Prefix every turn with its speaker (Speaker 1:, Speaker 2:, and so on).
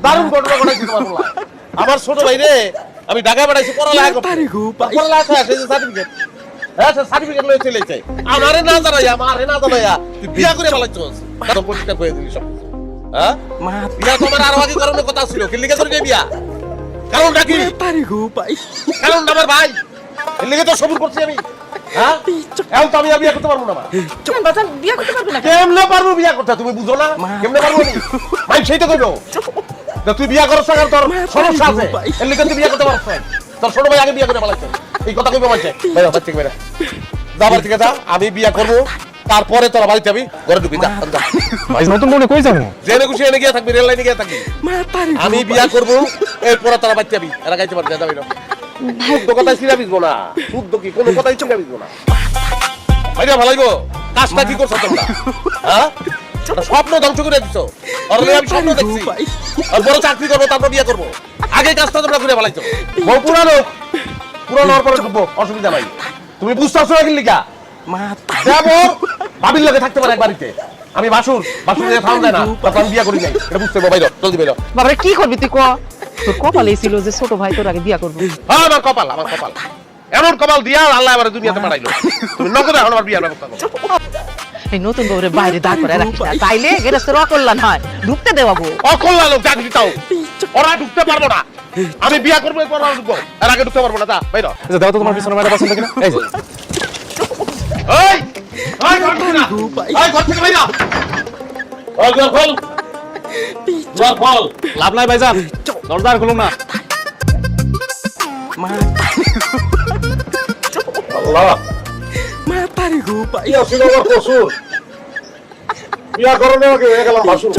Speaker 1: দারুণ ঘটনা ঘটাইছি তোমার বলা আমার ছোট ভাই রে আমি ঢাকায় পাঠাইছি পড়ালেখা করতে পড়ালেখা শেষ সার্টিফিকেট হ্যাঁ সার্টিফিকেট লয়ে চলে যাই আমারে না জানাইয়া তুই বিয়া করে পালাইছস কারণ পরিষ্কার করে দিলি সব হ্যাঁ বিয়া তোমার আরো আগে করার কথা ছিল কি লিখে ধরে বিয়া কারণটা কি কারণটা আমার ভাই এর লিগে তো সবুর করছি আমি হ্যাঁ এখন তো আমি আর বিয়া করতে পারবো না
Speaker 2: বিয়ে করতে পারবে না
Speaker 1: কেমনে পারবো বিয়া করতে তুমি বুঝো না কেমনে পারবো নি ভাই সেইটা কইবো তুই বিয়া করছ না তোর সমস্যা আছে এর লিগে তুই বিয়া করতে পারছ তোর ছোট ভাই আগে বিয়া করে পালাইছে এই কথা কইবো মানছে ভাই বাচ্চা কি বেরা যাবার থেকে যা আমি বিয়া করব তারপরে তোরা বাড়িতে যাবি ঘরে ঢুকবি যা
Speaker 3: ভাই নতুন বউনে কই যাবো
Speaker 1: জেনে খুশি এনে গিয়ে থাকবি রেল লাইনে গিয়ে থাকবি আমি বিয়া করব এরপরে তোরা বাড়িতে যাবি এরা গাইতে পারবে যাবি না শুদ্ধ কথাই ছিড়া বিজবো না শুদ্ধ কি কোনো কথাই ছিড়া বিজবো না ভাইরা ভালাইবো কাজটা কি করছো তোমরা হ্যাঁ স্বপ্ন ধ্বংস করে দিছো অরলে আমি স্বপ্ন দেখছি আর বড় চাকরি করবো তারপর বিয়ে করবো আগে কাজটা তোমরা করে ভালাইছো বউ পুরানো হওয়ার পরে ঢুকবো অসুবিধা নাই তুমি বুঝতেছো না কি লিখা যাবো ভাবির লগে থাকতে পারে এক বাড়িতে আমি বাসুর থাম যায় না তখন আমি বিয়ে করি যাই এটা বুঝতে পারবো বাইরে জলদি বেরো
Speaker 2: বাবারে কি করবি তুই ক তোর কপালে ছিল যে ছোট ভাই তোর আগে বিয়া করবো
Speaker 1: হ্যাঁ আমার কপাল এমন কপাল দিয়া আল্লাহ আমার দুনিয়াতে পাঠাইলো তুমি নগদে এখন আমার বিয়ের ব্যবস্থা করো
Speaker 2: এই নতুন বউরে বাইরে দাঁড় করে রাখিস না তাইলে গেরস্তের অকল্যাণ হয় ঢুকতে দেওয়াবো
Speaker 1: অকল্যাণ লোক চাকরি তাও ওরা ঢুকতে পারবো না আমি বিয়ে করবো এরপর ওরা ঢুকবো এর আগে ঢুকতে পারবো না যা বাইরে
Speaker 3: আচ্ছা দাও তো তোমার পিছনে মেয়েটা পছন্দ কিনা এই যে
Speaker 1: এই এই ঘর থেকে না এই ঘর থেকে বাইরে ওই ঘর খোল ঘর খোল
Speaker 3: লাভ নাই ভাইজান দরজার খুলুন না
Speaker 1: আল্লাহ ইয়া ছিল আমার কসুর বিয়া করনে হয়ে গেলাম ভাসুর